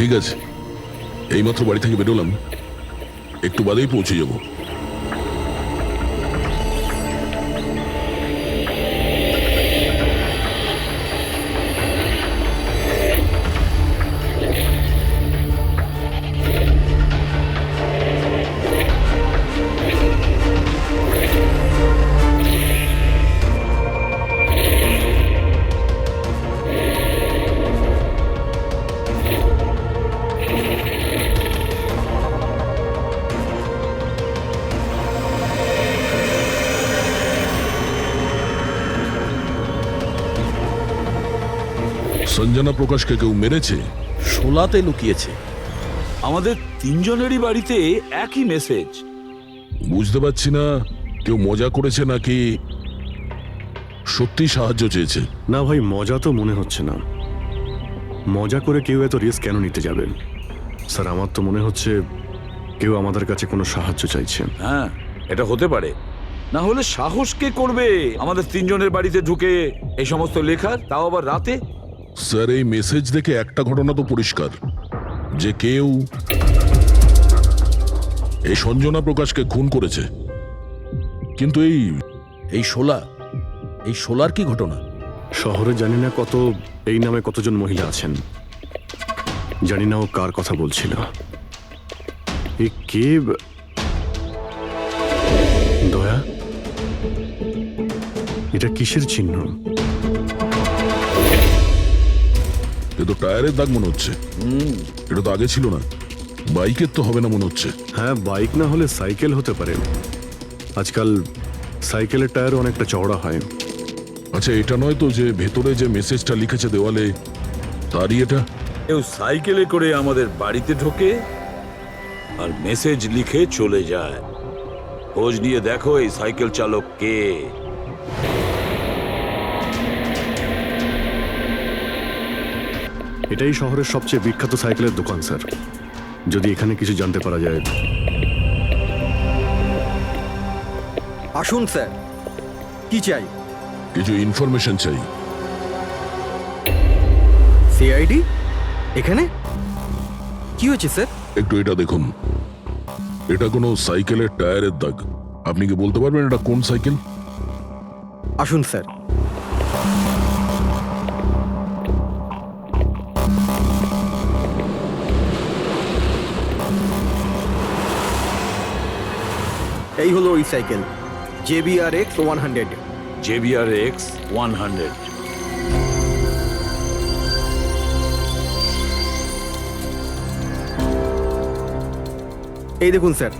ঠিক আছে, এইমাত্র বাড়ি থেকে বেরোলাম, একটু বাদেই পৌঁছে যাব। সঞ্জনা প্রকাশকে কেউ মেরেছে? শোলাতে লুকিয়েছে। আমাদের তিনজনেরই বাড়িতে একই মেসেজ। বুঝতে পারছি না কেউ মজা করেছে নাকি সত্যি সাহায্য চেয়েছে। না ভাই, মজা তো মনে হচ্ছে না। মজা করে কেউ এত রিস্ক কেন নিতে যাবে? স্যার, আমার তো মনে হচ্ছে কেউ আমাদের কাছে কোনো সাহায্য চাইছে। হ্যাঁ, এটা হতে পারে। না হলে সাহস কে করবে আমাদের তিনজনের বাড়িতে ঢুকে এই সমস্ত লেখার, তাও আবার রাতে? স্যার, এই মেসেজ দেখে একটা ঘটনা তো পরিষ্কার, যে কেউ এই সঞ্জনা প্রকাশকে খুন করেছে। কিন্তু এই শোলার কি ঘটনা? শহরে জানি না এই নামে কতজন মহিলা আছেন, জানি না ও কার কথা বলছিল। কে দয়া? এটা কিসের চিহ্ন? এ তো টায়ারের দাগ মনে হচ্ছে। এটা তো আগে ছিল না। বাইকের তো হবে না মনে হচ্ছে। হ্যাঁ, বাইক না হলে সাইকেল হতে পারে। আজকাল সাইকেলের টায়ার অনেকটা চওড়া হয়। আচ্ছা, এটা নয় তো যে ভেতরে যে মেসেজটা লিখেছে দেওয়ালে, তারই এটা? কেউ সাইকেলে করে আমাদের বাড়িতে ঢোকে আর মেসেজ লিখে চলে যায়। খোঁজ নিয়ে দেখো এই সাইকেল চালক কে। এটাই শহরের সবচেয়ে বিখ্যাত সাইকেলের দোকান স্যার। যদি এখানে কিছু জানতে পারা যায়। আসুন স্যার, কি চাই? কিছু ইনফরমেশন চাই। সিআইডি এখানে? কি হয়েছে স্যার? একটু এটা দেখুন, এটা কোনো সাইকেলের টায়ারের দাগ। আপনি কি বলতে পারবেন এটা কোন সাইকেল? আসুন স্যার। এই হলো ওই সাইকেল, JBRX 100। JBRX 100। এই দেখুন স্যার,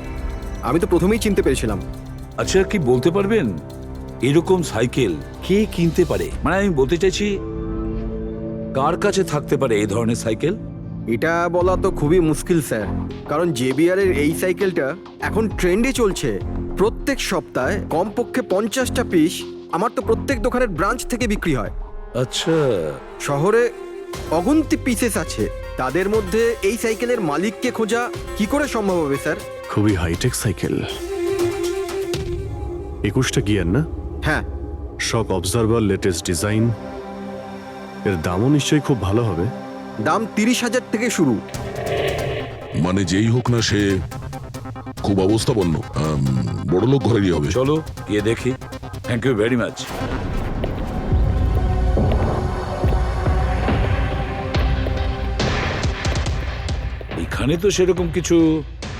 আমি তো প্রথমেই চিনতে পেরেছিলাম। আচ্ছা, কি বলতে পারবেন এরকম সাইকেল কে কিনতে পারে? মানে আমি বলতে চাইছি, কার কাছে থাকতে পারে এই ধরনের সাইকেল? এটা বলা তো খুবই মুশকিল স্যার, কারণ JBR এর এই সাইকেলটা এখন ট্রেন্ডে চলছে। প্রত্যেক সপ্তাহে কমপক্ষে 50টা পিস আমার তো প্রত্যেক দোকানের ব্রাঞ্চ থেকে বিক্রি হয়। আচ্ছা, শহরে অগুন্তি পিসেস আছে, তাদের মধ্যে এই সাইকেলের মালিককে খোঁজা কি করে সম্ভব হবে স্যার? খুবই হাইটেক সাইকেল। 21টা গিয়ার না? হ্যাঁ। শক অবজারভার, লেটেস্ট ডিজাইন। এর দামও নিশ্চয়ই খুব ভালো হবে। দাম 30,000 থেকে শুরু। মানে যেই হোক না, সে খুব অবস্থাপন্ন, বড়লোক ঘরেরই হবে। চলো গিয়ে দেখি। Thank you very much. এখানে তো সেরকম কিছু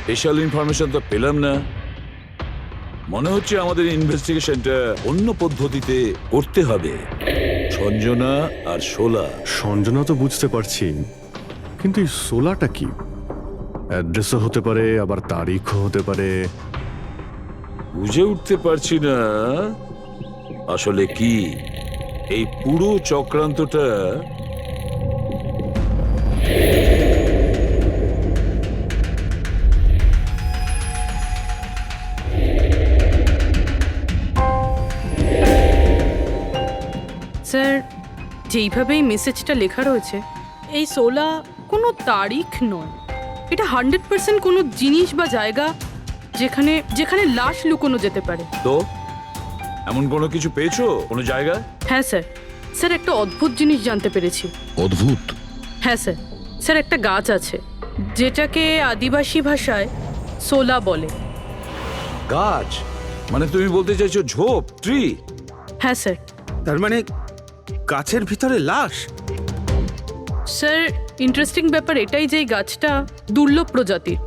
স্পেশাল ইনফরমেশন তো পেলাম না। মনে হচ্ছে আমাদের ইনভেস্টিগেশনটা অন্য পদ্ধতিতে করতে হবে। সঞ্জনা আর শোলা। সঞ্জনা তো বুঝতে পারছি, কিন্তু এই সোলাটা কি? অ্যাড্রেসও হতে পারে, আবার তারিখও হতে পারে। বুঝে উঠতে পারছি না আসলে কি এই পুরো চক্রান্তটা। স্যার, যেইভাবে এই মেসেজটা লেখা রয়েছে, এই সোলা কোনো তারিখ নয়। এটা 100% কোনো জিনিস বা জায়গা যেখানে যেখানে লাশ লুকোনো যেতে পারে। তো এমন কোনো কিছু পেয়েছো কোনো জায়গা? হ্যাঁ স্যার, স্যার একটা অদ্ভুত জিনিস জানতে পেরেছি। অদ্ভুত? হ্যাঁ স্যার, স্যার একটা গাছ আছে যেটাকে আদিবাসী ভাষায় সোলা বলে। গাছ মানে তুমি বলতে চাইছো ঝোপ, ট্রি? হ্যাঁ স্যার। তার মানে গাছের ভিতরে লাশ? স্যার ইন্টারেস্টিং ব্যাপার এটাই যে এই গাছটা দুর্লভ প্রজাতির,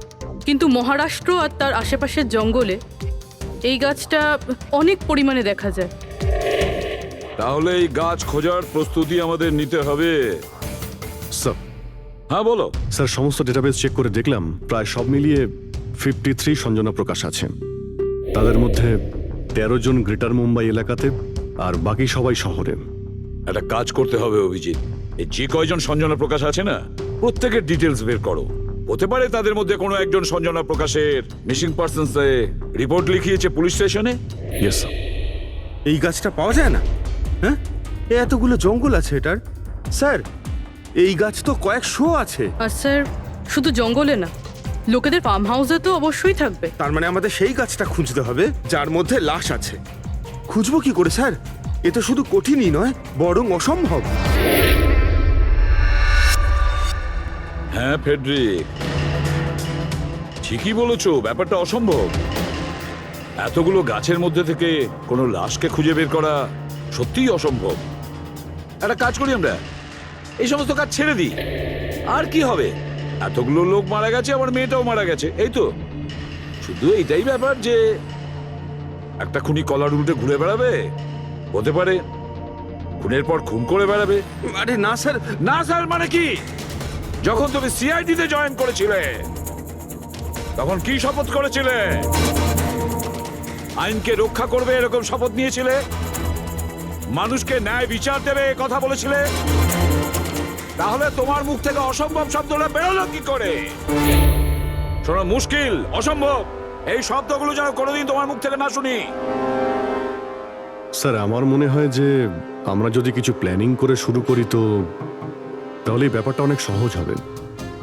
কিন্তু মহারাষ্ট্র আর তার আশেপাশের জঙ্গলে এই গাছটা অনেক পরিমাণে দেখা যায়। তাহলে এই গাছ খোঁজার প্রস্তুতি আমাদের নিতে হবে। স্যার হ্যাঁ বলো। স্যার সমস্ত ডেটাবেস চেক করে দেখলাম প্রায় সব মিলিয়ে 53 সঞ্জনা প্রকাশ আছে। তাদের মধ্যে 13 জন গ্রেটার মুম্বাই এলাকাতে আর বাকি সবাই শহরে। একটা কাজ করতে হবে অভিজিৎ, এই যে কয়জন সঞ্জনা প্রকাশ আছে না প্রত্যেকের ডিটেলস বের করো। হতে পারে তাদের মধ্যে কোনো একজন সঞ্জনা প্রকাশের মিসিং পার্সনস রিপোর্ট লিখিয়েছে পুলিশ স্টেশনে। Yes sir. এই গাছটা পাওয়া যায় না? হ্যাঁ, এতগুলো জঙ্গল আছে এটার। স্যার এই গাছ তো কয়েকশো আছে। আর স্যার শুধু জঙ্গলে না, লোকেদের ফার্ম হাউসে তো অবশ্যই থাকবে। তার মানে আমাদের সেই গাছটা খুঁজতে হবে যার মধ্যে লাশ আছে। খুঁজবো কি করে স্যার? এ তো শুধু কঠিনই নয়, বরং অসম্ভব। হ্যাঁ ফেডরিক, ঠিকই বলেছো, ব্যাপারটা অসম্ভব। এতগুলো গাছের মধ্যে থেকে কোনো লাশকে খুঁজে বের করা সত্যিই অসম্ভব। একটা কাজ করি আমরা, এই সমস্ত কাজ ছেড়ে দিই। আর কি হবে, এতগুলো লোক মারা গেছে, আমার মেয়েটাও মারা গেছে, এই তো। শুধু এইটাই ব্যাপার যে একটা খুনি কলার উল্টে ঘুরে বেড়াবে, হতে পারে খুনের পর খুন করে বেড়াবে। আরে না স্যার। না স্যার মানে কি? যখন তুমি সিআইডি তে জয়েন করেছিলে তখন কি শপথ করেছিলে? আইনকে রক্ষা করবে এরকম শপথ নিয়েছিলে? মানুষকে ন্যায় বিচার দেবে কথা বলেছিলে? তাহলে তোমার মুখ থেকে অসম্ভব শব্দটা বেরোলো কি করে? শোনো, মুশকিল, অসম্ভব, এই শব্দগুলো যেন কোনোদিন তোমার মুখ থেকে না শুনি। স্যার আমার মনে হয় যে আমরা যদি কিছু প্ল্যানিং করে শুরু করি তো তাহলে এই ব্যাপারটা অনেক সহজ হবে।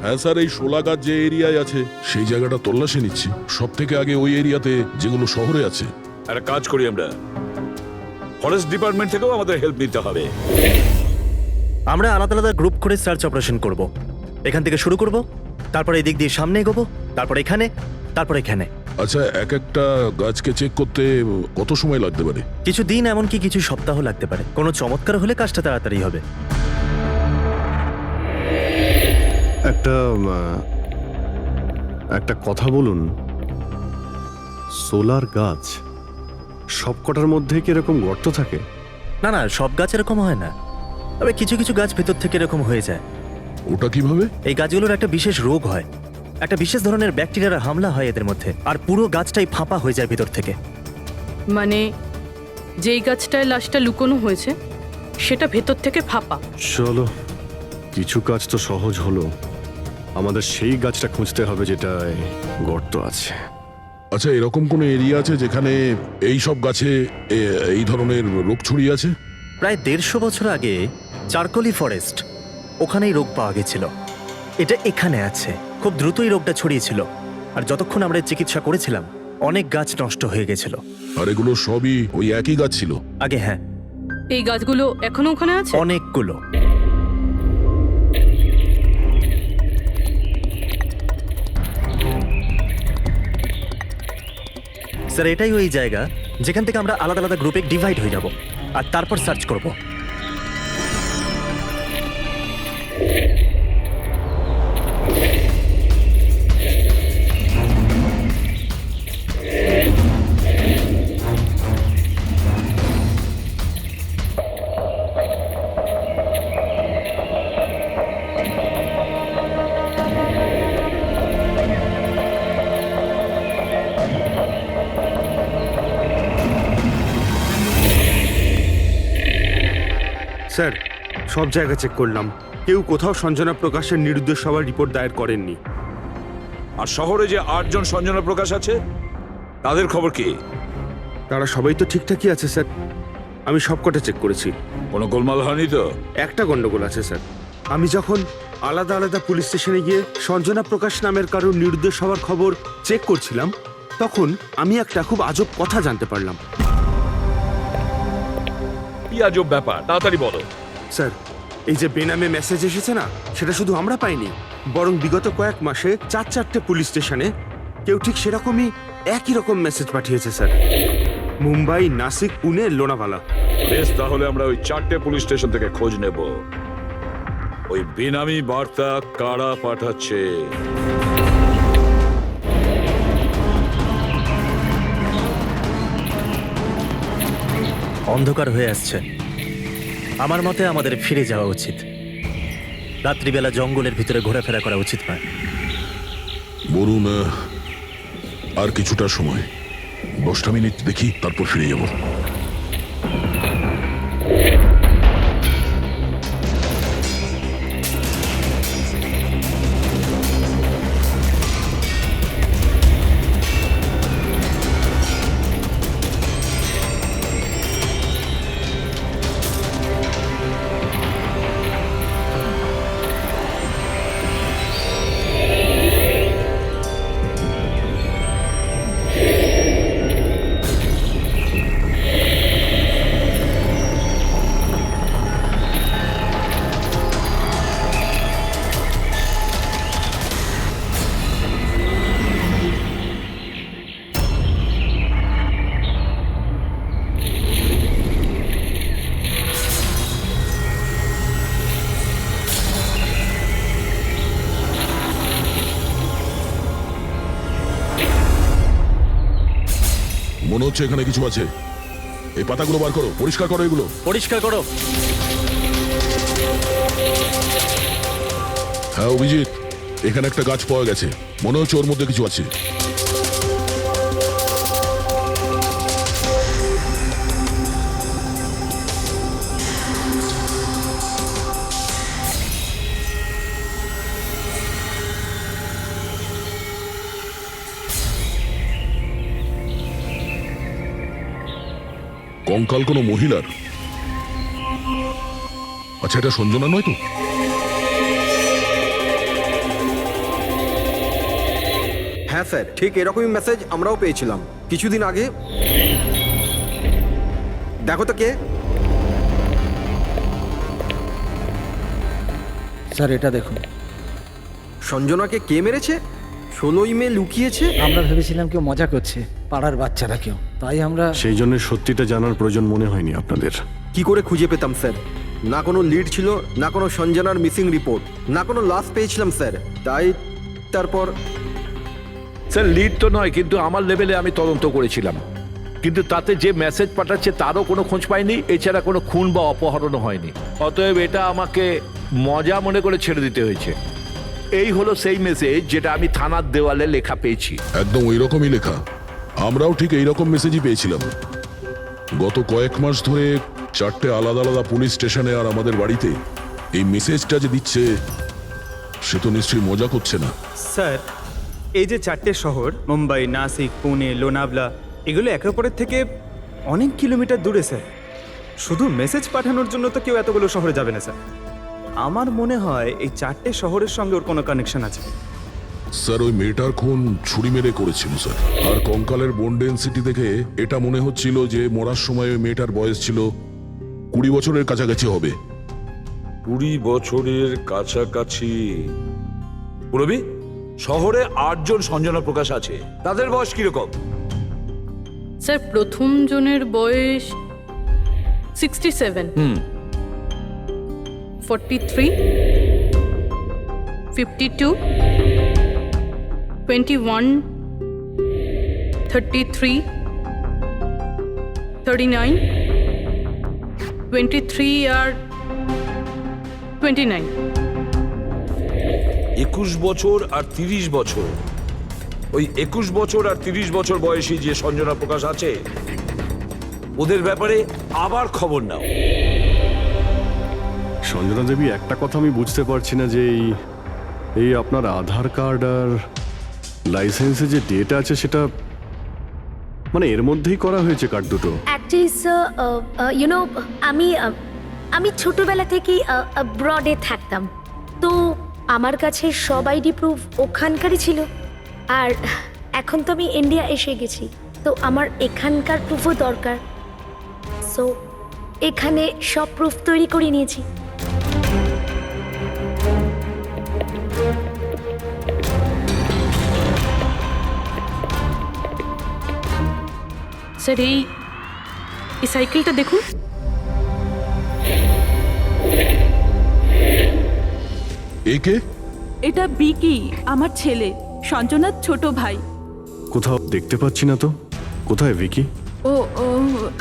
হ্যাঁ স্যার, এই শোলা গাছ যে এরিয়ায় আছে সেই জায়গাটা তল্লাশি নিচ্ছি। সব থেকে আগে ওই এরিয়াতে যেগুলো শহরে আছে। একটা কাজ করি আমরা, ফরেস্ট ডিপার্টমেন্ট থেকেও আমাদের হেল্প নিতে হবে। আমরা আলাদা আলাদা গ্রুপ করে সার্চ অপারেশন করব। এখান থেকে শুরু করব, তারপর এই দিক দিয়ে সামনে এগোবো, তারপর এখানে, তারপর এখানে। আচ্ছা, এক একটা গাছকে চেক করতে কত সময় লাগতে পারে? কিছু দিন, এমনকি কিছু সপ্তাহ লাগতে পারে। কোনো চমৎকার হলে কাজটা তাড়াতাড়ি হবে। একটা কথা বলুন, সোলার গাছ সব কটার মধ্যে কি এরকম গর্ত থাকে? না না, সব গাছ এরকম হয় না, তবে কিছু কিছু গাছ ভেতর থেকে এরকম হয়ে যায়। ওটা কিভাবে? এই গাছগুলোর একটা বিশেষ রোগ হয়, একটা বিশেষ ধরনের ব্যাকটেরিয়ার হামলা হয় এদের মধ্যে, আর পুরো গাছটাই ফাঁপা হয়ে যায় ভেতর থেকে। মানে যেই গাছটায় লাশটা লুকোনো হয়েছে সেটা ভেতর থেকে ফাঁপা। চলো, কিছু কাজ তো সহজ হলো। আমাদের সেই গাছটা খুঁজতে হবে যেটায় গর্ত আছে। আচ্ছা, এরকম কোনো এরিয়া আছে যেখানে এই সব গাছে এই ধরনের রোগ ছড়িয়ে আছে? প্রায় 150 বছর আগে চারকোলি ফরেস্ট, ওখানেই রোগ পাওয়া গেছিল। এটা এখানে আছে। খুব দ্রুতই রোগটা ছড়িয়েছিল, আর যতক্ষণ আমরা চিকিৎসা করেছিলাম অনেক গাছ নষ্ট হয়ে গেছিল। আর এগুলো সবই ওই একই গাছ ছিল? আগে হ্যাঁ, এই গাছগুলো এখনো ওখানে আছে? অনেকগুলো। স্যার এটাই ওই জায়গা যেখান থেকে আমরা আলাদা আলাদা গ্রুপে ডিভাইড হয়ে যাব আর তারপর সার্চ করব। স্যার সব জায়গা চেক করলাম, কেউ কোথাও সঞ্জনা প্রকাশের নিরুদ্দেশ হওয়ার রিপোর্ট দায়ের করেননি। আর শহরে যে 8 জন সঞ্জনা প্রকাশ আছে তাদের খবর কি? তারা সবাই তো ঠিকঠাকই আছে স্যার, আমি সবকটা চেক করেছি। কোনো গোলমাল হয়নি তো? একটা গন্ডগোল আছে স্যার। আমি যখন আলাদা আলাদা পুলিশ স্টেশনে গিয়ে সঞ্জনা প্রকাশ নামের কারোর নিরুদ্দেশ হওয়ার খবর চেক করছিলাম, তখন আমি একটা খুব আজব কথা জানতে পারলাম। কি আজব ব্যাপার, তাড়াতাড়ি বলো। স্যার এই যে বেনামে মেসেজ এসেছে না, সেটা শুধু আমরা পাইনি, বরং বিগত কয়েক মাসে 4-4টে পুলিশ স্টেশনে কেউ ঠিক সেরকমই একই রকম মেসেজ পাঠিয়েছে স্যার। মুম্বাই, নাসিক, পুনে, লোনাভালা। বেশ, তাহলে আমরা ওই 4টে পুলিশ স্টেশন থেকে খোঁজ নেব ওই বেনামি বার্তা কারা পাঠাচ্ছে। অন্ধকার হয়ে আসছে। আমার মতে আমাদের ফিরে যাওয়া উচিত। রাত্রিবেলা জঙ্গলের ভিতরে ঘোরাফেরা করা উচিত নয়। বলুন, আর কিছুটা সময়, 10টা মিনিট দেখি, তারপর ফিরে যাব। মনে হচ্ছে এখানে কিছু আছে। এই পাতাগুলো বার করো, পরিষ্কার করো এগুলো। পরিষ্কার করো। হ্যাঁ অভিজিৎ, এখানে একটা গাছ পাওয়া গেছে, মনে হচ্ছে ওর মধ্যে কিছু আছে। কঙ্কাল কোনো মহিলার? আচ্ছা, এটা সঞ্জনা নয় তো? হ্যাঁ স্যার, ঠিক এরকমই মেসেজ আমরাও পেয়েছিলাম কিছুদিন আগে। দেখো তো কে। স্যার এটা দেখুন। সঞ্জনাকে কে মেরেছে? 16ই মে লুকিয়েছে। আমরা ভেবেছিলাম কেউ মজা করছে, পাড়ার বাচ্চারা কেউ, তাই আমরা সেই জন্য সত্যিটা জানার প্রয়োজন মনে হয়নি আপনাদের। কি করে খুঁজে পেতাম স্যার? না কোনো লিড ছিল, না কোনো সঞ্জনার মিসিং রিপোর্ট, না কোনো লাশ পেয়েছিলাম স্যার। তাই তারপর স্যার লিড তো নয়, কিন্তু আমার লেভেলে আমি তদন্ত করেছিলাম, কিন্তু তাতে যে মেসেজ পাঠাচ্ছে তারও কোনো খোঁজ পাইনি, এছাড়া কোনো খুন বা অপহরণও হয়নি। অতএব এটা আমাকে মজা মনে করে ছেড়ে দিতে হয়েছে। এই হলো সেই মেসেজ যেটা আমি থানার দেওয়ালে লেখা পেয়েছি। একদম ওই রকমই লেখা। আমরাও ঠিক এইরকম মেসেজই পেয়েছিলাম। গত কয়েক মাস ধরে 4টে আলাদা আলাদা পুলিশ স্টেশনে আর আমাদের বাড়িতে এই মেসেজটা যে দিচ্ছে, সে তো নিশ্চয়ই মজা করছে না। স্যার, এই যে 4টে শহর মুম্বাই, নাসিক, পুনে, লোনাভলা, এগুলো একে অপরের থেকে অনেক কিলোমিটার দূরে স্যার। শুধু মেসেজ পাঠানোর জন্য তো কেউ এতগুলো শহরে যাবে না স্যার। আমার মনে হয় এই 4টে শহরের সঙ্গে ওর কোনো কানেকশন আছে। স্যার, ওই মেয়েটার খুন ছুরি মেরে করেছিল স্যার। আর কঙ্কালের বোন ডেন্সিটি দেখে এটা মনে হচ্ছিল যে মরার সময় ওই মেয়েটার বয়স ছিল 20 বছরের কাছাকাছি হবে। 20 বছরের কাছাকাছি। পুরবি, শহরে 8 জন সঞ্জনা প্রকাশ আছে, তাদের বয়স কিরকম? স্যার, প্রথম জনের বয়স 67, 43, 52, 21, 33, 39, 23 আর 29। 21 বছর আর 30 বছর। ওই 21 বছর আর 30 বছর বয়সী যে সঞ্জনা প্রকাশ আছে, ওদের ব্যাপারে আবার খবর নাও। সঞ্জনা দেবী, একটা কথা আমি বুঝতে পারছি না যে এই আপনার আধার কার্ড আর লাইসেন্সে যে ডেট আছে সেটা মানে এর মধ্যেই করা হয়েছে কার্ড দুটো। অ্যাকচুয়ালি স্যার, আমি ছোটবেলা থেকেই ব্রডে থাকতাম, তো আমার কাছে সব আইডি প্রুফ ওখানকারই ছিল। আর এখন তো আমি ইন্ডিয়া এসে গেছি, তো আমার এখানকার প্রুফও দরকার। সো এখানে সব প্রুফ তৈরি করে নিয়েছি। স্যার এই সাইকেলটা দেখুন। একে এটা বিকি, আমার ছেলে, সঞ্জনার ছোট ভাই। কোথাও দেখতে পাচ্ছি না তো। কোথায় ভিকি? ও ও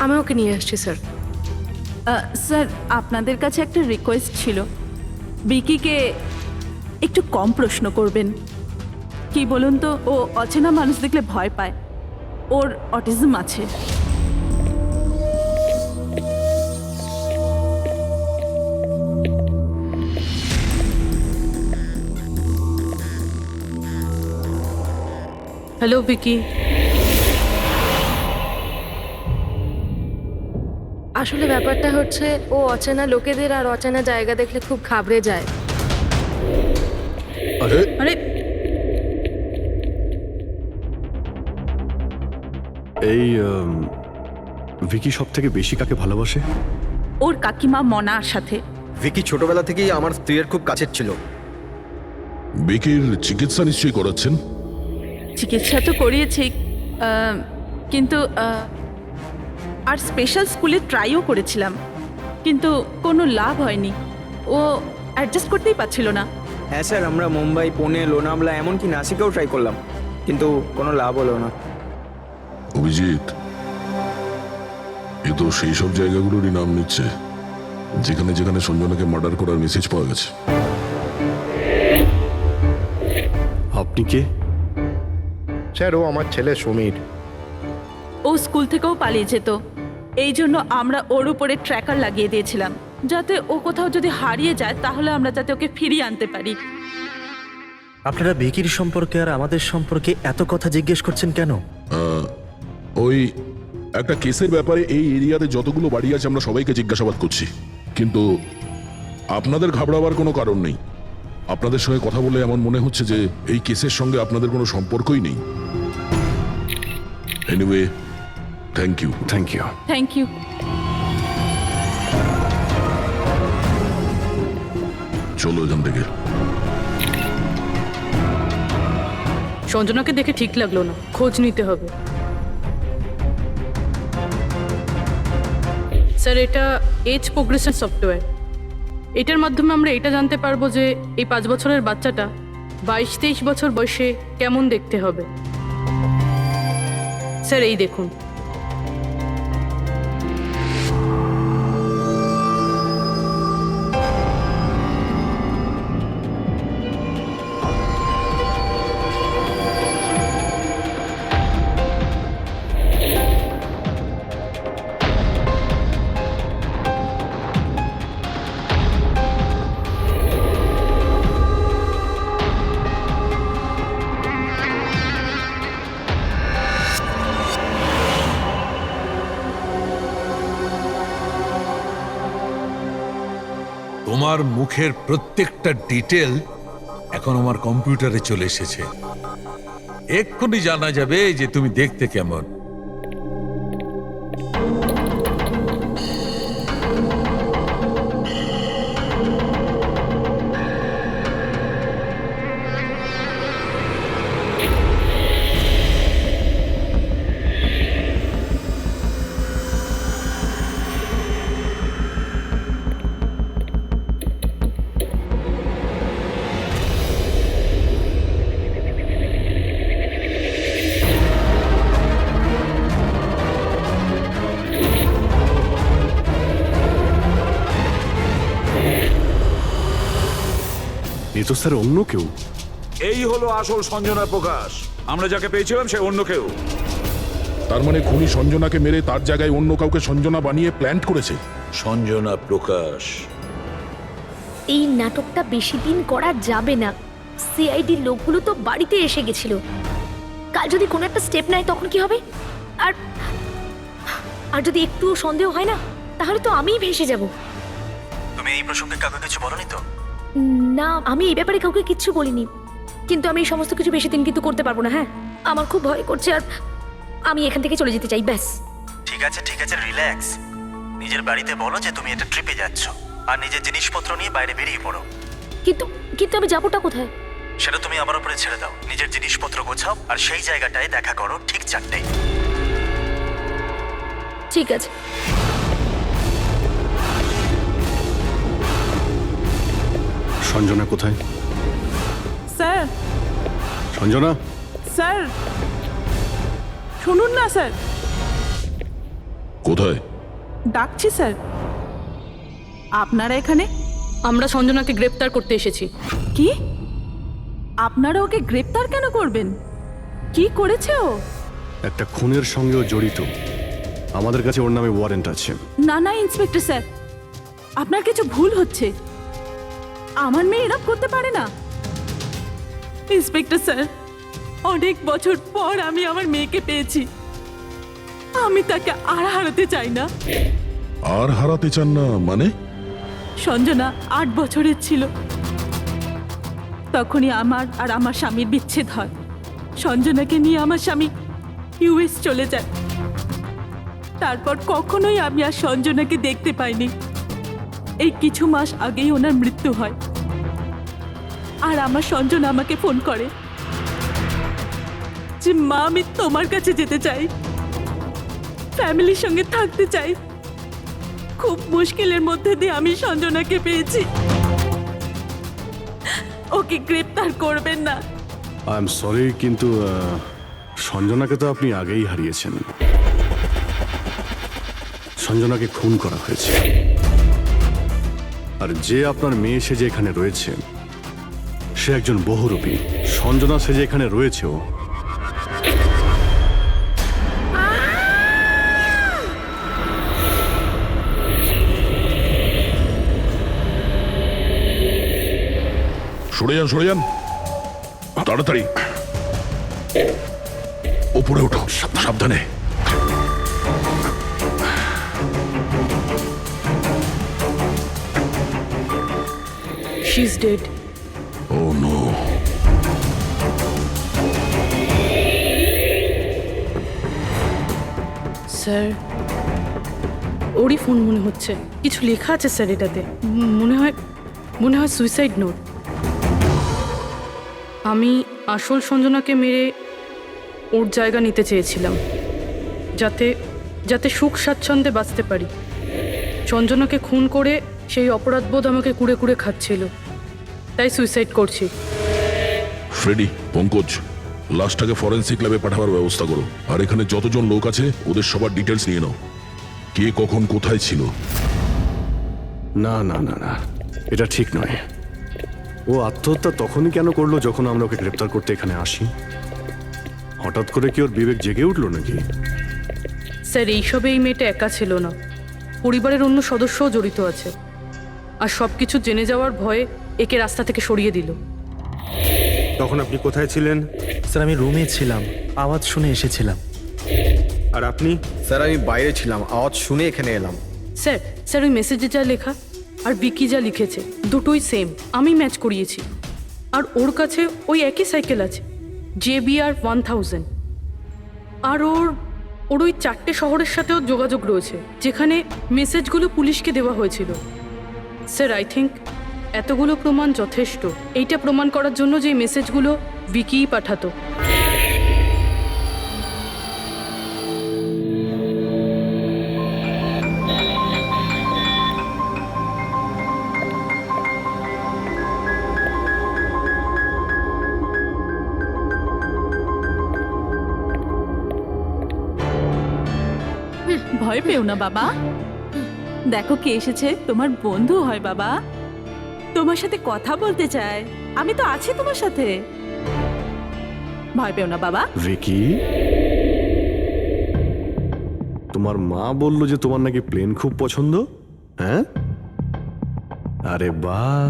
আমি ওকে নিয়ে আসছি স্যার। স্যার আপনাদের কাছে একটা রিকোয়েস্ট ছিল, বিকিকে একটু কম প্রশ্ন করবেন। কি বলুন তো, ও অচেনা মানুষ দেখলে ভয় পায়, ওর অটিজম আছে। হ্যালো বিকি। আসলে ব্যাপারটা হচ্ছে ও অচেনা লোকেদের আর অচেনা জায়গা দেখলে খুব ঘাবড়ে যায়। আরে এই ভিকি সব থেকে বেশি কাকে ভালোবাসে? ওর কাকিমা মনার সাথে। ভিকি ছোটবেলা থেকেই আমার স্ত্রীর খুব কাছের ছিল। বিকির চিকিৎসা নিশ্চয়ই করাচ্ছেন। চিকিৎসা তো করিয়েছি, কিন্তু আর স্পেশাল স্কুলে ট্রাইও করেছিলাম, কিন্তু কোনো লাভ হয়নি। ও অ্যাডজাস্ট করতেই পারছিল না। হ্যাঁ স্যার, আমরা মুম্বাই, পুনে, লোনাভলা এমনকি নাসিকেও ট্রাই করলাম, কিন্তু কোনো লাভ হলো না। অভিজিৎ, এ তো সেই সব জায়গাগুলোরই নাম নিচ্ছে যেখানে যেখানে সঞ্জনাকে মার্ডার করার মেসেজ পাওয়া গেছে। আপনি কে? স্যার, ও আমার ছেলে সমীর। ও স্কুল থেকেও পালিয়ে যেত, এই জন্য আমরা ওর উপরে ট্র্যাকার লাগিয়ে দিয়েছিলাম, যাতে ও কোথাও যদি হারিয়ে যায় তাহলে আমরা যাতে ওকে ফিরিয়ে আনতে পারি। আপনারা ভিকির সম্পর্কে আর আমাদের সম্পর্কে এত কথা জিজ্ঞেস করছেন কেন? ওই একটা কেসের ব্যাপারে এই এরিয়াতে যতগুলো বাড়ি আছে আমরা সবাইকে জিজ্ঞাসাবাদ করছি, কিন্তু আপনাদের ঘাবড়াবার কোনো কারণ নেই। আপনাদের সঙ্গে কথা বলে এমন মনে হচ্ছে যে এই কেসের সঙ্গে আপনাদের কোনো সম্পর্কই নেই। Anyway, thank you. Thank you. Thank you. চলো এখান থেকে। সঞ্জনাকে দেখে ঠিক লাগলো না, খোঁজ নিতে হবে। স্যার, এটা এজ প্রোগ্রেশন সফটওয়্যার। এটার মাধ্যমে আমরা এটা জানতে পারবো যে এই 5 বছরের বাচ্চাটা 22-23 বছর বয়সে কেমন দেখতে হবে। স্যার এই দেখুন। তোমার মুখের প্রত্যেকটা ডিটেল এখন আমার কম্পিউটারে চলে এসেছে। এক্ষুনি জানা যাবে যে তুমি দেখতে কেমন। এ তো স্যার অন্য কেউ। এই হলো আসল সঞ্জনা প্রকাশ। আমরা যাকে পেয়েছিলাম সে অন্য কেউ। তার মানে খুনি সঞ্জনাকে মেরে তার জায়গায় অন্য কাউকে সঞ্জনা বানিয়ে প্ল্যান্ট করেছে। সঞ্জনা প্রকাশ। এই নাটকটা বেশি দিন করা যাবে না। সিআইডি লোকগুলো তো বাড়িতে এসে গেছিল। কাল যদি কোনো একটা স্টেপ নেয় তখন কি হবে? আর আর যদি একটুও সন্দেহ হয় না, তাহলে তো আমিই ভেসে যাব। তুমি এই প্রসঙ্গে কাউকে কিছু বলনি তো? না, আমি এই ব্যাপারে কাউকে কিচ্ছু বলিনি, কিন্তু আমি এই সমস্ত কিছু বেশি দিন কিন্তু করতে পারবো না। হ্যাঁ, আমার খুব ভয় করছে আর আমি এখান থেকে চলে যেতে চাই, ব্যাস। ঠিক আছে ঠিক আছে, রিল্যাক্স। নিজের বাড়িতে বলো যে তুমি এটা ট্রিপে যাচ্ছ আর নিজের জিনিসপত্র নিয়ে বাইরে বেরিয়ে পড়ো। কিন্তু কিন্তু আমি যাবোটা কোথায়? সেটা তুমি আমার উপরে ছেড়ে দাও। নিজের জিনিসপত্র গোছাও আর সেই জায়গাটায় দেখা করো ঠিক 4টায়। ঠিক আছে। সঞ্জনা কোথায়? স্যার সঞ্জনা, স্যার শুনুন না স্যার, কোথায়? ডাকছি স্যার। আপনারা এখানে? আমরা সঞ্জনাকে গ্রেপ্তার করতে এসেছি। কি? আপনারা ওকে গ্রেপ্তার কেন করবেন? কি করেছে ও? একটা খুনের সঙ্গেও জড়িত। আমাদের কাছে ওর নামে ওয়ারেন্ট আছে। না না ইন্সপেক্টর স্যার, আপনার কিছু ভুল হচ্ছে। আমার মেয়ে এরকম করতে পারে না। ইন্সপেক্টর স্যার, অনেক বছর পর আমি আমার মেয়েকে পেয়েছি। আমি তাকে আর হারাতে চাই না। আর হারাতে চান না মানে? সঞ্জনা 8 বছরের ছিল, তখনই আমার আর আমার স্বামীর বিচ্ছেদ হয়। সঞ্জনাকে নিয়ে আমার স্বামী ইউএস চলে যায়। তারপর কখনোই আমি আর সঞ্জনাকে দেখতে পাইনি। এই কিছু মাস আগেই ওনার মৃত্যু হয়। আর আমার সঞ্জনা আমাকে ফোন করে যে মা, আমি তোমার কাছে যেতে চাই, ফ্যামিলির সঙ্গে থাকতে চাই। খুব মুশকিলের মধ্যে দিয়ে আমি সঞ্জনাকে পেয়েছি। ওকে গ্রেপ্তার করবেন না। আই এম সরি, কিন্তু সঞ্জনাকে তো আপনি আগেই হারিয়েছেন। সঞ্জনাকে খুন করা হয়েছে। আর যে আপনার মেয়ে সেজে এখানে রয়েছে সে একজন বহুরূপী। সঞ্জনা সেজে এখানে রয়েছেও। সরে যান, সরে যান, তাড়াতাড়ি উপরে ওঠো, সাবধানে। She is dead. Oh no. Sir, ওরই ফোন মনে হচ্ছে। কিছু লেখা আছে স্যার এটাতে। মনে হয় সুইসাইড নোট। আমি আসল সঞ্জনাকে মেরে ওর জায়গা নিতে চেয়েছিলাম, যাতে সুখ স্বাচ্ছন্দ্যে বাঁচতে পারি। সঞ্জনাকে খুন করে সেই অপরাধবোধ আমাকে কুড়ে কুড়ে খাচ্ছিল, তাই সুইসাইড করছি। ফ্রেডি, পঙ্কজ, লাশটাকে ফরেন্সিক ল্যাবে পাঠাবার ব্যবস্থা করো। আর এখানে যতজন লোক আছে ওদের সবার ডিটেলস নিয়ে নাও। কে কখন কোথায় ছিল। না না না না, এটা ঠিক নয়। ও আত্মহত্যা তখনই কেন করলো যখন আমরা ওকে গ্রেপ্তার করতে এখানে আসি? হঠাৎ করে কি ওর বিবেক জেগে উঠলো নাকি? স্যার, এইসবে এই মেয়েটা একা ছিল না, পরিবারের অন্য সদস্যও জড়িত আছে। আর সব কিছু জেনে যাওয়ার ভয়ে একে রাস্তা থেকে সরিয়ে দিল। তখন আপনি কোথায় ছিলেন? স্যার আমি রুমে ছিলাম, আওয়াজ শুনে এসেছিলাম। আর আপনি? স্যার আমি বাইরে ছিলাম, আওয়াজ শুনে এখানে এলাম। স্যার ওই মেসেজে যা লেখা আর বিকি যা লিখেছে দুটোই সেম। আমি ম্যাচ করিয়েছি। আর ওর কাছে ওই একই সাইকেল আছে, JBR 1000। আর ওর ওই 4টে শহরের সাথেও যোগাযোগ রয়েছে যেখানে মেসেজগুলো পুলিশকে দেওয়া হয়েছিল। স্যার, আই থিঙ্ক এতগুলো প্রমাণ যথেষ্ট এইটা প্রমাণ করার জন্য যে মেসেজগুলো বিকিই পাঠাতো। ভয় পেও না বাবা, দেখো কে এসেছে। তোমার বন্ধু হয় বাবা, তোমার সাথে কথা বলতে চায়। আমি তো আছি তোমার সাথে, ভয় পেও না বাবা। ভিকি, তোমার মা বললো যে তোমার নাকি প্লেন খুব পছন্দ। হ্যাঁ, আরে বাহ,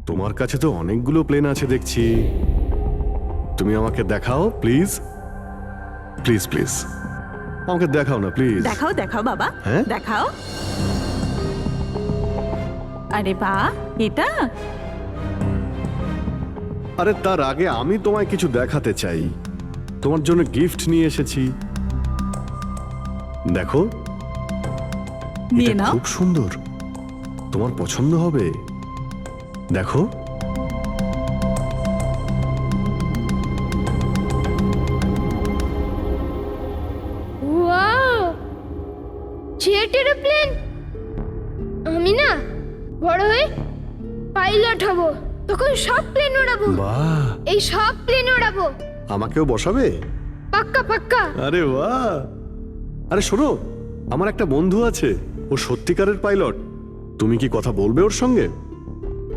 তোমার কাছে তো অনেকগুলো প্লেন আছে দেখছি। তুমি আমাকে দেখাও প্লিজ, প্লিজ প্লিজ আমাকে দেখাও না প্লিজ। দেখাও দেখাও বাবা, হ্যাঁ? দেখাও। আরে বাহ, এটা আরে তার আগে আমি তোমায় কিছু দেখাতে চাই। তোমার জন্য গিফট নিয়ে এসেছি, দেখো। নিয়ে এটা নাও। খুব সুন্দর, তোমার পছন্দ হবে, দেখো। ওয়াও, উঠাবো, তখন সব প্লেন উড়াবো, বাহ, এই সব প্লেন উড়াবো, আমাকেও বসাবে? পাক্কা পাক্কা। আরে বাহ! আরে শোনো, আমার একটা বন্ধু আছে, ও সত্যিকারের পাইলট। তুমি কি কথা বলবে ওর সঙ্গে?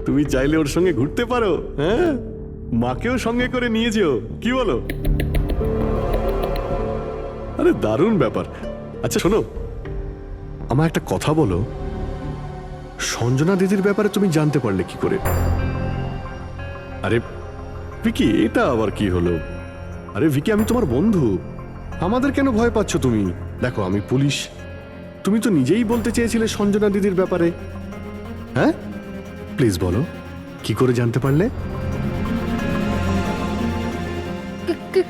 তুমি চাইলে ওর সঙ্গে ঘুরতে পারো, হ্যাঁ? মাকেও সঙ্গে করে নিয়ে যেও, কি বলো? আরে দারুণ ব্যাপার। আচ্ছা শোনো, আমার একটা কথা বলো, সঞ্জনা দিদির ব্যাপারে তুমি জানতে পারলে কি করে? আরে ভিকি, এটা আবার কি হলো? আরে ভিকি, আমি তোমার বন্ধু, আমাদের কেন ভয় পাচ্ছ তুমি? দেখো আমি পুলিশ, তুমি তো নিজেই বলতে চেয়েছিলে সঞ্জনা দিদির ব্যাপারে, হ্যাঁ? প্লিজ বলো, কি করে জানতে পারলে?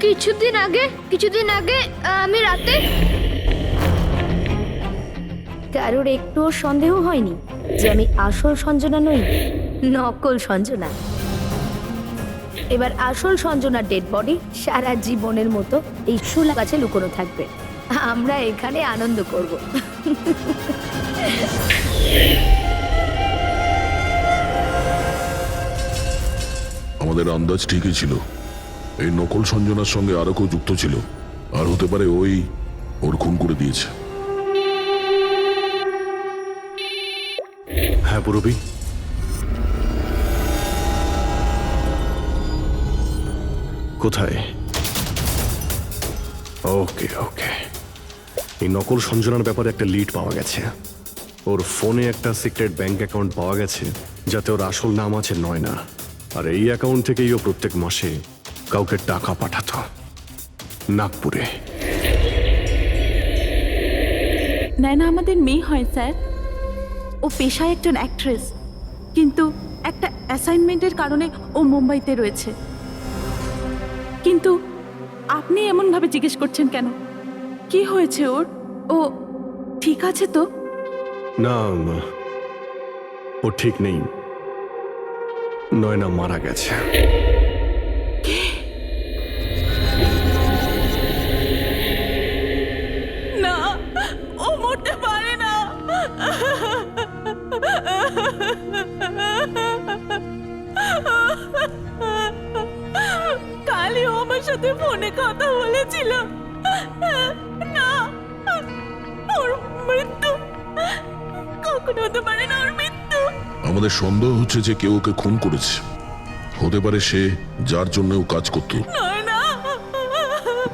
কিছুদিন আগে আমি রাতে। কারোর একটুও সন্দেহ হয়নি যে আমি আসল সঞ্জনা নই, নকল সঞ্জনা। এবার আসল সঞ্জনার ডেড বডি সারা জীবনের মতো এই শোলা গাছে লুকোনো থাকবে। আমরা এখানে আনন্দ করব। আমাদের আন্দাজ ঠিকই ছিল, এই নকল সঞ্জনার সঙ্গে আরো কেউ যুক্ত ছিল, আর হতে পারে ওই ওর খুন করে দিয়েছে। হ্যাঁ পুরবি, কোথায়? ওকে ওকে, এই নকল সঞ্জনার ব্যাপারে একটা লিড পাওয়া গেছে। ওর ফোনে একটা সিক্রেট ব্যাংক অ্যাকাউন্ট পাওয়া গেছে, যাতে ওর আসল নাম আছে নয়না। আর এই অ্যাকাউন্ট থেকেই ও প্রত্যেক মাসে কাউকে টাকা পাঠাতো নাগপুরে। নয়না আমাদের মেয়ে হয় স্যার, ও পেশায় একজন অ্যাক্ট্রেস, কিন্তু একটা অ্যাসাইনমেন্টের কারণে ও মুম্বাইতে রয়েছে। কিন্তু আপনি এমনভাবে জিজ্ঞেস করছেন কেন? কি হয়েছে ওর? ও ঠিক আছে তো? না, ও ঠিক নেই, নয়না মারা গেছে। না, ও মরতে পারে না। কালই ও আমার সাথে ফোনে কথা বলেছিল। না, ওর মৃত্যু কখনো হতে পারে না, ওর মৃত্যু। আমাদের সন্দেহ হচ্ছে যে কেউ ওকে খুন করেছে, হতে পারে সে যার জন্য ও কাজ করতো।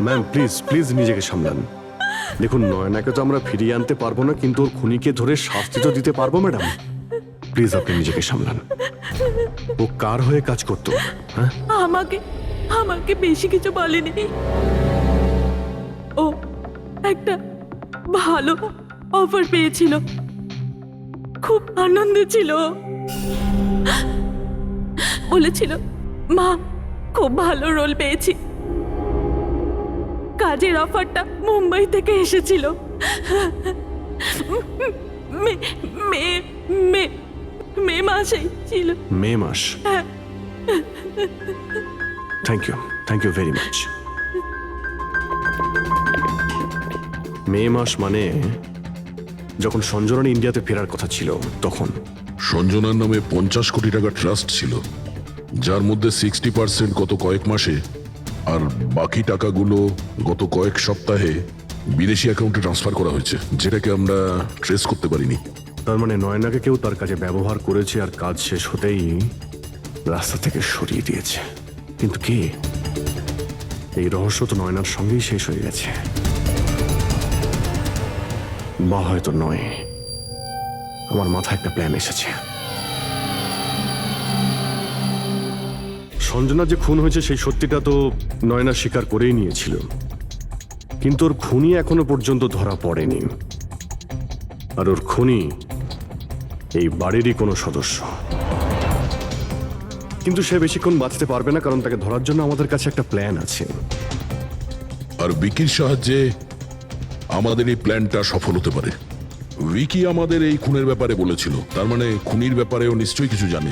ম্যাম প্লিজ প্লিজ নিজেকে সামলান। দেখুন, নয়নাকে তো আমরা ফিরিয়ে আনতে পারবো না, কিন্তু ওর খুনিকে ধরে শাস্তি তো দিতে পারবো ম্যাডাম। প্লিজ আপনি নিজেকে সামলান। ও কার হয়ে কাজ করতো? হ্যাঁ, আমাকে বেশি কিছু বলেনি। ও একটা ভালো অফার পেয়েছিল, খুব আনন্দে ছিল। বলেছিল, মা খুব ভালো রোল পেয়েছি। কাজের অফারটা মুম্বাই থেকে এসেছিল। মে মাসেই ছিল। মে মাস? Thank you very much. May মাস মানে যখন সঞ্জনার ইন্ডিয়াতে ফেরার কথা ছিল তখন। সঞ্জনার নামে 50 কোটি টাকা ট্রাস্ট ছিল, যার মধ্যে 60% গত কয়েক মাসে আর বাকি টাকাগুলো গত কয়েক সপ্তাহে বিদেশি অ্যাকাউন্টে ট্রান্সফার করা হয়েছে, যেটাকে আমরা ট্রেস করতে পারিনি। তার মানে নয়নাকে কেউ তার কাজে ব্যবহার করেছে, আর কাজ শেষ হতেই রাস্তা থেকে সরিয়ে দিয়েছে। কিন্তু কে? এই রহস্য তো নয়নার সঙ্গেই শেষ হয়ে গেছে, বা হয়তো নয়। আমার মাথায় একটা প্ল্যান এসেছে। সঞ্জনা যে খুন হয়েছে সেই সত্যিটা তো নয়না স্বীকার করেই নিয়েছিল, কিন্তু ওর খুনি এখনো পর্যন্ত ধরা পড়েনি। আর ওর খুনি এই বাড়িরই কোনো সদস্য। কিন্তু সে বেশিক্ষণ বাঁচতে পারবে না, কারণ তাকে ধরার জন্য আমাদের কাছে একটা প্ল্যান আছে। আর বিকির সাহায্যে আমাদের এই প্ল্যানটা সফল হতে পারে। উইকি আমাদের এই খুনের ব্যাপারে বলেছিল, তার মানে খুনির ব্যাপারেও নিশ্চয়ই কিছু জানে,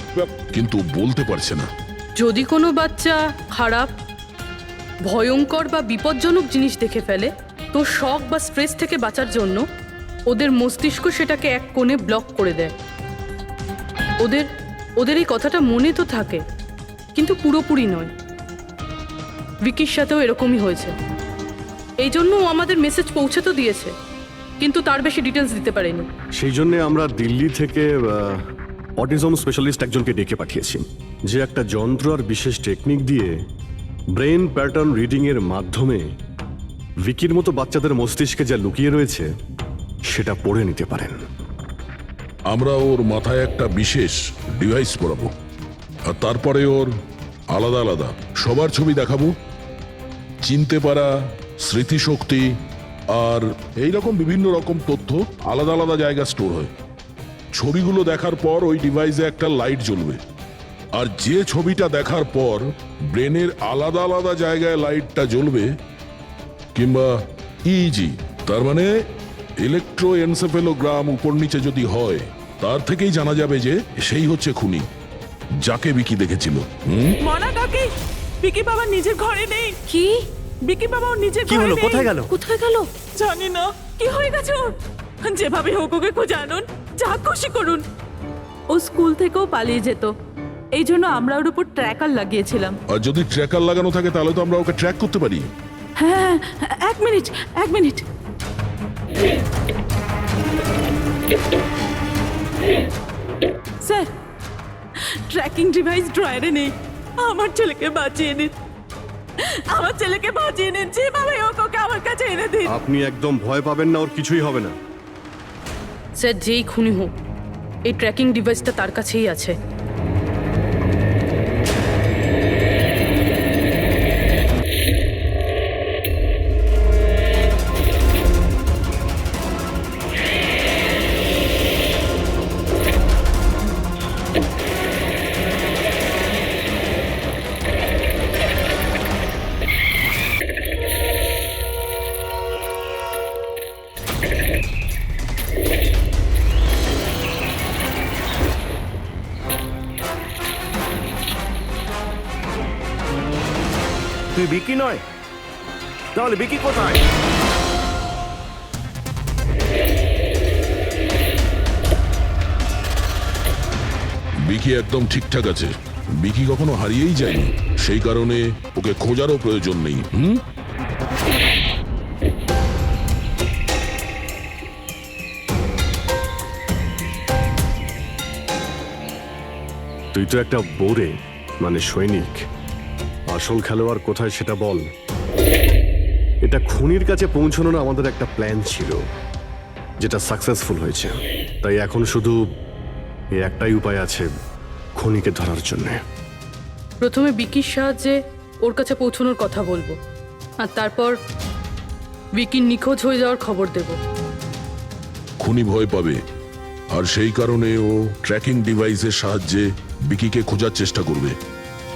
কিন্তু বলতে পারছে না। যদি কোনো বাচ্চা খারাপ, ভয়ঙ্কর বা বিপজ্জনক জিনিস দেখে ফেলে, তো শক বা স্ট্রেস থেকে বাঁচার জন্য ওদের মস্তিষ্ক সেটাকে এক কোণে ব্লক করে দেয়। ওদের ওদের এই কথাটা মনে তো থাকে, কিন্তু পুরোপুরি নয়। ভিকির সাথেও এরকমই হয়েছে। এই জন্য ও আমাদের মেসেজ পৌঁছে তো দিয়েছে, কিন্তু তার বেশি ডিটেলস দিতে পারেনি। সেই জন্য আমরা দিল্লি থেকে অটিজম স্পেশালিস্ট একজনকে ডেকে পাঠিয়েছি, যে একটা যন্ত্র আর বিশেষ টেকনিক দিয়ে ব্রেন প্যাটার্ন রিডিং এর মাধ্যমে ভিকির মতো বাচ্চাদের মস্তিষ্কে যা লুকিয়ে রয়েছে সেটা পড়ে নিতে পারেন। আমরা ওর মাথায় একটা বিশেষ ডিভাইস পরাবো, আর তারপরে ওর আলাদা আলাদা সবার ছবি দেখাবো। চিনতে পারা, স্মৃতিশক্তি আর এই রকম বিভিন্ন রকম তথ্য আলাদা আলাদা জায়গায় স্টোর হয়। ছবিগুলো দেখার পর ওই ডিভাইসে একটা লাইট জ্বলবে, আর যে ছবিটা দেখার পর ব্রেনের আলাদা আলাদা জায়গায় লাইটটা জ্বলবে, কিংবা ইজি তার মানে ইলেকট্রোএনসেফেলোগ্রাম উপর নিচে যদি হয়, তার থেকেই জানা যাবে যে সেই হচ্ছে খুনি, যাকে বিকি দেখেছিল। মনা কাকি, বিকি বাবা নিজের ঘরে নেই। কি? বিকি বাবা ওর নিজের কি ঘরে হলো? নেই। কোথায় গেল? কোথায় গেল? জানি না কি হয়ে গেছে ওর। যেভাবে হোক ওকে খুঁজে আনুন, যা খুশি করুন। ও স্কুল থেকেও পালিয়ে যেত, এই জন্য আমরা ওর উপর ট্র্যাকার লাগিয়েছিলাম। আর যদি ট্র্যাকার লাগানো থাকে তাহলে তো আমরা ওকে ট্র্যাক করতে পারি। হ্যাঁ, এক মিনিট। স্যার, ট্র্যাকিং ডিভাইস ড্রয়ারে নেই। আমার ছেলেকে বাঁচিয়ে নিন, যেভাবে হোক ওকে আমার কাছে এনে দিন। আপনি একদম ভয় পাবেন না, ওর কিছুই হবে না। স্যার, যেই খুনি হোক, এই ট্র্যাকিং ডিভাইসটা তার কাছেই আছে। তুই বিকি নয়? তাহলে বিকি কোথায়? বিকি একদম ঠিকঠাক আছে। বিকি কখনো হারিয়েই যায়নি, সেই কারণে ওকে খোঁজারও প্রয়োজন নেই। তুই তো একটা বোরে, মানে সৈনিক। আসল খেলোয়াড় কোথায় সেটা বল। এটা খুনির কাছে পৌঁছানোর আমাদের একটা প্ল্যান ছিল, যেটা সাকসেসফুল হয়েছে। তাই এখন শুধু এই একটাই উপায় আছে খুনিকে ধরার জন্য। প্রথমে বিকির সাহায্যে ওর কাছে পৌঁছানোর কথা বলবো, আর তারপর বিকির নিখোঁজ হয়ে যাওয়ার খবর দেব। খুনি ভয় পাবে, আর সেই কারণে ও ট্র্যাকিং ডিভাইসের সাহায্যে বিকিকে খোঁজার চেষ্টা করবে।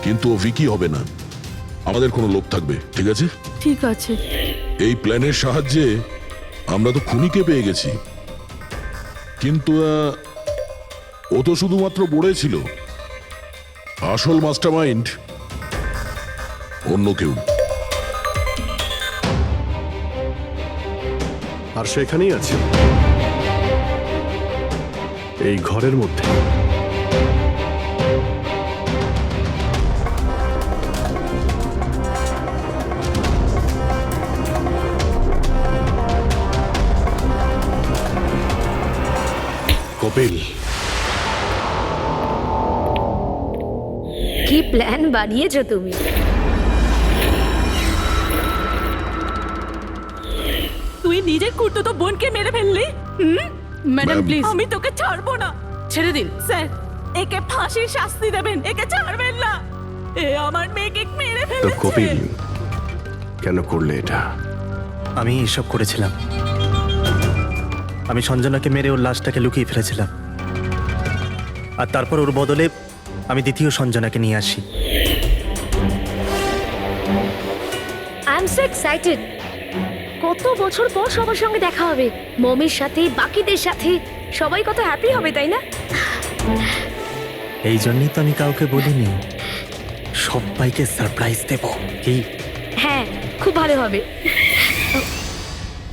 কিন্তু ও ভিকি হবে না, আমাদের কোনো লোক থাকবে, ঠিক আছে? ঠিক আছে। এই প্ল্যানের সাহায্যে আমরা তো খুনিকে পেয়ে গেছি, কিন্তু ও তো শুধুমাত্র বোড়ে ছিল। আসল মাস্টারমাইন্ড অন্য কেউ। আর সেখানেই আছে, এই ঘরের মধ্যে। কপিল, কি প্ল্যান বানিয়েছো তুমি? তুই নিজের খুঁড়তো বোনকে মেরে ফেললি। ম্যাডাম প্লিজ, আমি তোকে ছাড়বো না। ছেড়ে দিন। স্যার, একে ফাঁসির শাস্তি দেবেন, একে ছাড়বেন না। এ আমার মেয়েকে মেরে তো ফেলেছে। কপিল কেন করলে এটা? আমি এসব করেছিলাম। আমি সঞ্জনাকে মেরে ওর লাশটাকে লুকিয়ে ফেলেছিলাম, আর তারপর ওর বদলে আমি দ্বিতীয় সঞ্জনাকে নিয়ে আসি। I am so excited. কত বছর পর সবার সঙ্গে দেখা হবে, মমির সাথে, বাকিদের সাথে। সবাই কত হ্যাপি হবে, তাই না? এই জন্যই তো আমি কাউকে বলিনি, সবাইকে সারপ্রাইজ দেব। কি? হ্যাঁ, খুব ভালো হবে।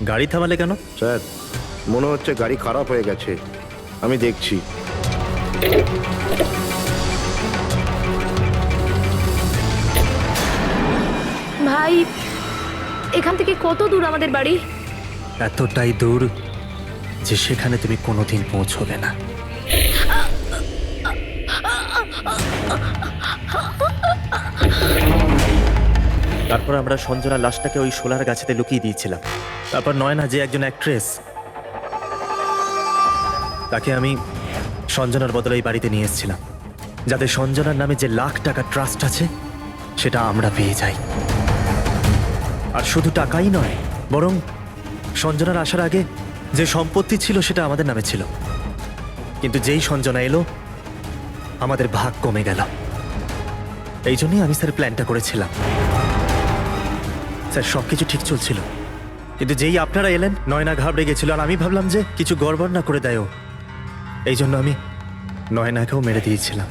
গাড়ি থামালে কেন? স্যার, মনে হচ্ছে গাড়ি খারাপ হয়ে গেছে, আমি দেখছি। ভাই, এখান থেকে কত দূর আমাদের বাড়ি? এতটাই দূর যে সেখানে তুমি কোনোদিন পৌঁছবে না। তারপর আমরা সঞ্জনা লাশটাকে ওই শোলার গাছেতে লুকিয়ে দিয়েছিলাম। তারপর নয়না যে একজন অ্যাক্ট্রেস, তাকে আমি সঞ্জনার বদলে এই বাড়িতে নিয়ে এসেছিলাম, যাতে সঞ্জনার নামে যে লাখ টাকা ট্রাস্ট আছে সেটা আমরা পেয়ে যাই। আর শুধু টাকাই নয়, বরং সঞ্জনার আসার আগে যে সম্পত্তি ছিল সেটা আমাদের নামে ছিল, কিন্তু যেই সঞ্জনা এলো আমাদের ভাগ কমে গেল। এই জন্যই আমি স্যার প্ল্যানটা করেছিলাম। স্যার সবকিছু ঠিক চলছিল, কিন্তু যেই আপনারা এলেন নয়না ঘাবড়ে গেছিল, আর আমি ভাবলাম যে কিছু গড়বড় না করে দেয় ও। এই জন্য আমি নয়নাকেও মেরে দিয়েছিলাম।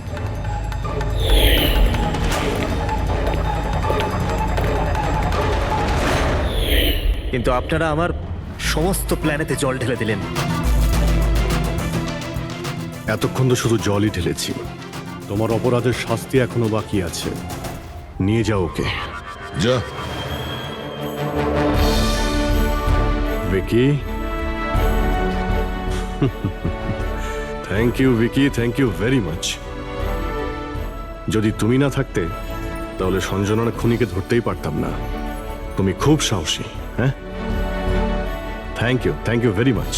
কিন্তু আপনারা আমার সমস্ত প্ল্যানেতে জল ঢেলে দিলেন। এতক্ষণ তো শুধু জলই ঢেলেছি। তোমার অপরাধের শাস্তি এখনো বাকি আছে। নিয়ে যাও ওকে। যা। Vicky, thank you Vicky, thank you very much. যদি তুমি না থাকতে তাহলে সঞ্জনার খুনিকে ধরতেই পারতাম না। তুমি খুব সাহসী। হ্যাঁ, থ্যাংক ইউ ভেরি মাচ।